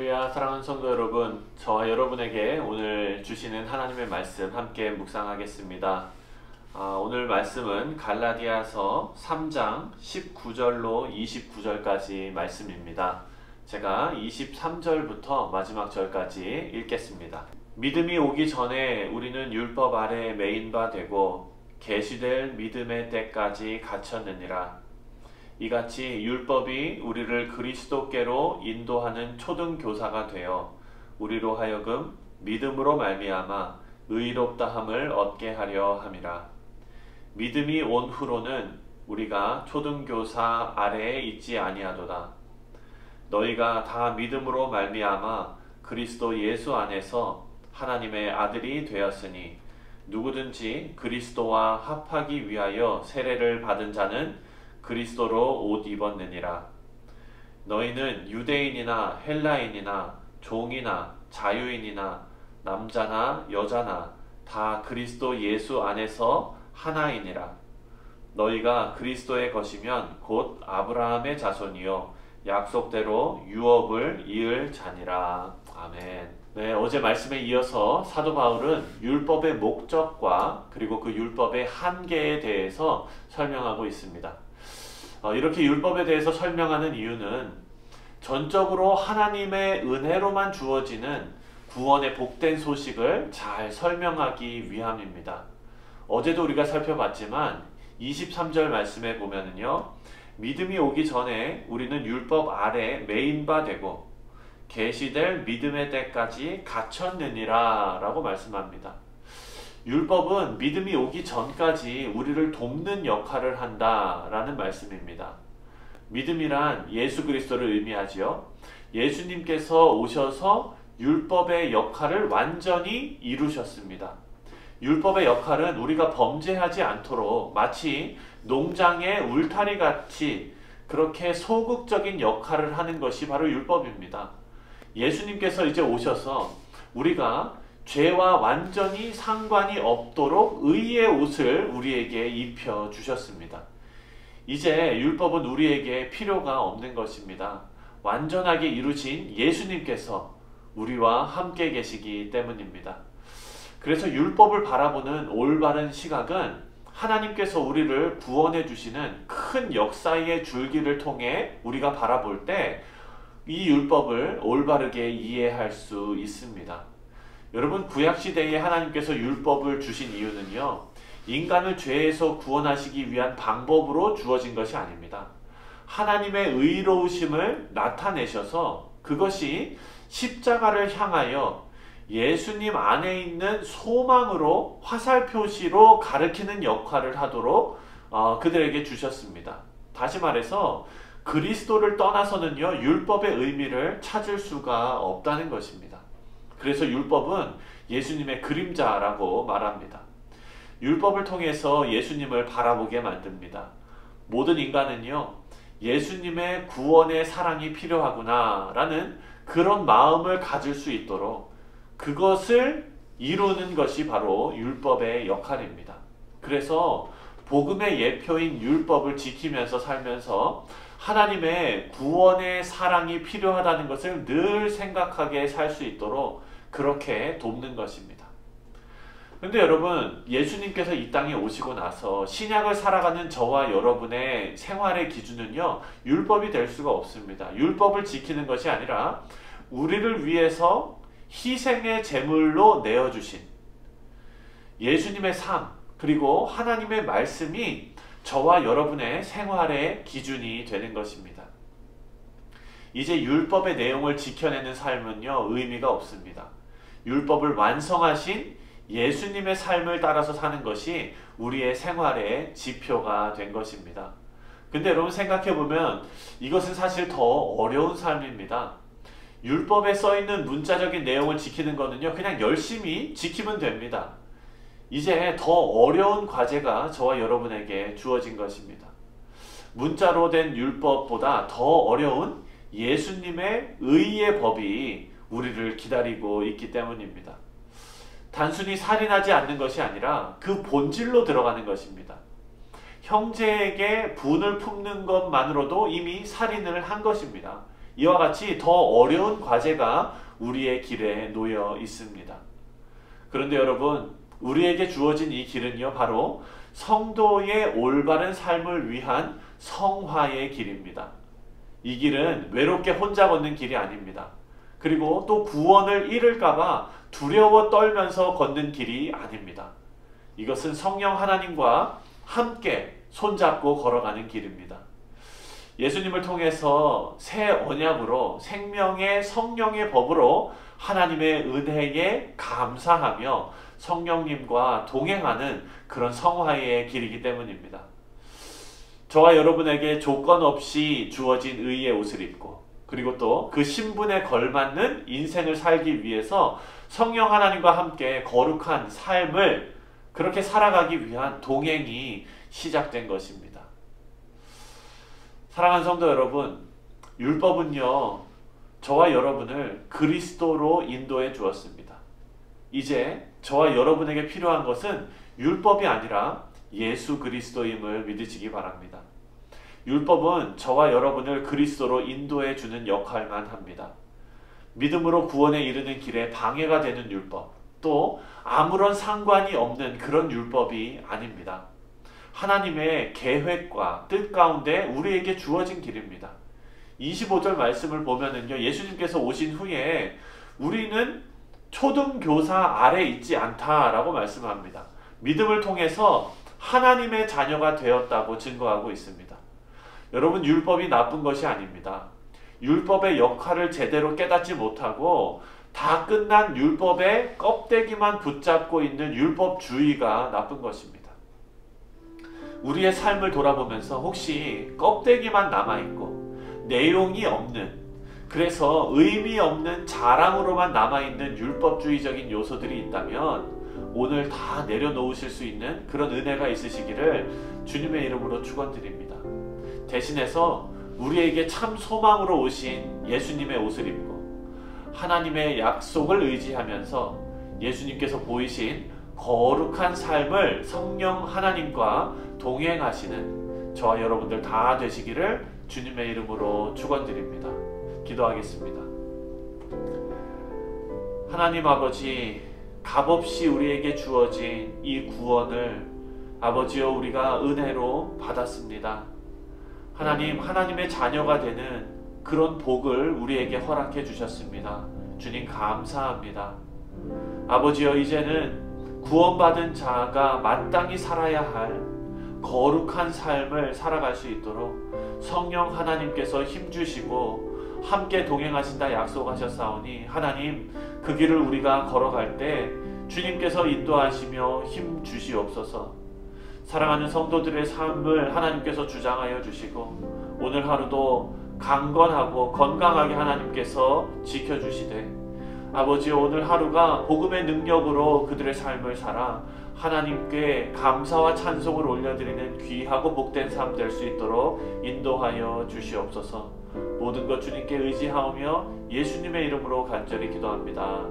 할렐루야. 사랑하는 성도 여러분, 저와 여러분에게 오늘 주시는 하나님의 말씀 함께 묵상하겠습니다. 오늘 말씀은 갈라디아서 3장 19절로 29절까지 말씀입니다. 제가 23절부터 마지막 절까지 읽겠습니다. 믿음이 오기 전에 우리는 율법 아래 매인 바 되고 계시될 믿음의 때까지 갇혔느니라. 이같이 율법이 우리를 그리스도께로 인도하는 초등교사가 되어 우리로 하여금 믿음으로 말미암아 의롭다함을 얻게 하려 함이라. 믿음이 온 후로는 우리가 초등교사 아래에 있지 아니하도다. 너희가 다 믿음으로 말미암아 그리스도 예수 안에서 하나님의 아들이 되었으니 누구든지 그리스도와 합하기 위하여 세례를 받은 자는 그리스도로 옷 입었느니라. 너희는 유대인이나 헬라인이나 종이나 자유인이나 남자나 여자나 다 그리스도 예수 안에서 하나이니라. 너희가 그리스도의 것이면 곧 아브라함의 자손이요 약속대로 유업을 이을 자니라. 아멘. 네, 어제 말씀에 이어서 사도 바울은 율법의 목적과 그리고 그 율법의 한계에 대해서 설명하고 있습니다. 이렇게 율법에 대해서 설명하는 이유는 전적으로 하나님의 은혜로만 주어지는 구원의 복된 소식을 잘 설명하기 위함입니다. 어제도 우리가 살펴봤지만 23절 말씀에 보면은요, 믿음이 오기 전에 우리는 율법 아래 매인 바 되고 계시될 믿음의 때까지 갇혔느니라 라고 말씀합니다. 율법은 믿음이 오기 전까지 우리를 돕는 역할을 한다라는 말씀입니다. 믿음이란 예수 그리스도를 의미하지요. 예수님께서 오셔서 율법의 역할을 완전히 이루셨습니다. 율법의 역할은 우리가 범죄하지 않도록 마치 농장의 울타리 같이 그렇게 소극적인 역할을 하는 것이 바로 율법입니다. 예수님께서 이제 오셔서 우리가 죄와 완전히 상관이 없도록 의의 옷을 우리에게 입혀 주셨습니다. 이제 율법은 우리에게 필요가 없는 것입니다. 완전하게 이루신 예수님께서 우리와 함께 계시기 때문입니다. 그래서 율법을 바라보는 올바른 시각은 하나님께서 우리를 구원해 주시는 큰 역사의 줄기를 통해 우리가 바라볼 때 이 율법을 올바르게 이해할 수 있습니다. 여러분, 구약시대에 하나님께서 율법을 주신 이유는요, 인간을 죄에서 구원하시기 위한 방법으로 주어진 것이 아닙니다. 하나님의 의로우심을 나타내셔서 그것이 십자가를 향하여 예수님 안에 있는 소망으로 화살표시로 가리키는 역할을 하도록 그들에게 주셨습니다. 다시 말해서 그리스도를 떠나서는요, 율법의 의미를 찾을 수가 없다는 것입니다. 그래서 율법은 예수님의 그림자라고 말합니다. 율법을 통해서 예수님을 바라보게 만듭니다. 모든 인간은요, 예수님의 구원의 사랑이 필요하구나 라는 그런 마음을 가질 수 있도록 그것을 이루는 것이 바로 율법의 역할입니다. 그래서 복음의 예표인 율법을 지키면서 살면서 하나님의 구원의 사랑이 필요하다는 것을 늘 생각하게 살 수 있도록 그렇게 돕는 것입니다. 그런데 여러분, 예수님께서 이 땅에 오시고 나서 신약을 살아가는 저와 여러분의 생활의 기준은요, 율법이 될 수가 없습니다. 율법을 지키는 것이 아니라 우리를 위해서 희생의 제물로 내어주신 예수님의 삶, 그리고 하나님의 말씀이 저와 여러분의 생활의 기준이 되는 것입니다. 이제 율법의 내용을 지켜내는 삶은요, 의미가 없습니다. 율법을 완성하신 예수님의 삶을 따라서 사는 것이 우리의 생활의 지표가 된 것입니다. 근데 여러분, 생각해보면 이것은 사실 더 어려운 삶입니다. 율법에 써있는 문자적인 내용을 지키는 것은요, 그냥 열심히 지키면 됩니다. 이제 더 어려운 과제가 저와 여러분에게 주어진 것입니다. 문자로 된 율법보다 더 어려운 예수님의 의의 법이 우리를 기다리고 있기 때문입니다. 단순히 살인하지 않는 것이 아니라 그 본질로 들어가는 것입니다. 형제에게 분을 품는 것만으로도 이미 살인을 한 것입니다. 이와 같이 더 어려운 과제가 우리의 길에 놓여 있습니다. 그런데 여러분, 우리에게 주어진 이 길은요, 바로 성도의 올바른 삶을 위한 성화의 길입니다. 이 길은 외롭게 혼자 걷는 길이 아닙니다. 그리고 또 구원을 잃을까봐 두려워 떨면서 걷는 길이 아닙니다. 이것은 성령 하나님과 함께 손잡고 걸어가는 길입니다. 예수님을 통해서 새 언약으로 생명의 성령의 법으로 하나님의 은혜에 감사하며 성령님과 동행하는 그런 성화의 길이기 때문입니다. 저와 여러분에게 조건 없이 주어진 의의 옷을 입고, 그리고 또 그 신분에 걸맞는 인생을 살기 위해서 성령 하나님과 함께 거룩한 삶을 그렇게 살아가기 위한 동행이 시작된 것입니다. 사랑하는 성도 여러분, 율법은요, 저와 여러분을 그리스도로 인도해 주었습니다. 이제 저와 여러분에게 필요한 것은 율법이 아니라 예수 그리스도임을 믿으시기 바랍니다. 율법은 저와 여러분을 그리스도로 인도해 주는 역할만 합니다. 믿음으로 구원에 이르는 길에 방해가 되는 율법, 또 아무런 상관이 없는 그런 율법이 아닙니다. 하나님의 계획과 뜻 가운데 우리에게 주어진 길입니다. 25절 말씀을 보면은요, 예수님께서 오신 후에 우리는 초등교사 아래 있지 않다라고 말씀합니다. 믿음을 통해서 하나님의 자녀가 되었다고 증거하고 있습니다. 여러분, 율법이 나쁜 것이 아닙니다. 율법의 역할을 제대로 깨닫지 못하고 다 끝난 율법의 껍데기만 붙잡고 있는 율법주의가 나쁜 것입니다. 우리의 삶을 돌아보면서 혹시 껍데기만 남아있고 내용이 없는, 그래서 의미 없는 자랑으로만 남아있는 율법주의적인 요소들이 있다면 오늘 다 내려놓으실 수 있는 그런 은혜가 있으시기를 주님의 이름으로 축원드립니다. 대신해서 우리에게 참 소망으로 오신 예수님의 옷을 입고 하나님의 약속을 의지하면서 예수님께서 보이신 거룩한 삶을 성령 하나님과 동행하시는 저와 여러분들 다 되시기를 주님의 이름으로 축원드립니다. 기도하겠습니다. 하나님 아버지, 값없이 우리에게 주어진 이 구원을 아버지여 우리가 은혜로 받았습니다. 하나님, 하나님의 자녀가 되는 그런 복을 우리에게 허락해 주셨습니다. 주님 감사합니다. 아버지여, 이제는 구원받은 자가 마땅히 살아야 할 거룩한 삶을 살아갈 수 있도록 성령 하나님께서 힘주시고 함께 동행하신다 약속하셨사오니 하나님, 그 길을 우리가 걸어갈 때 주님께서 인도하시며 힘주시옵소서. 사랑하는 성도들의 삶을 하나님께서 주장하여 주시고 오늘 하루도 강건하고 건강하게 하나님께서 지켜주시되 아버지, 오늘 하루가 복음의 능력으로 그들의 삶을 살아 하나님께 감사와 찬송을 올려드리는 귀하고 복된 삶 될 수 있도록 인도하여 주시옵소서. 모든 것 주님께 의지하오며 예수님의 이름으로 간절히 기도합니다.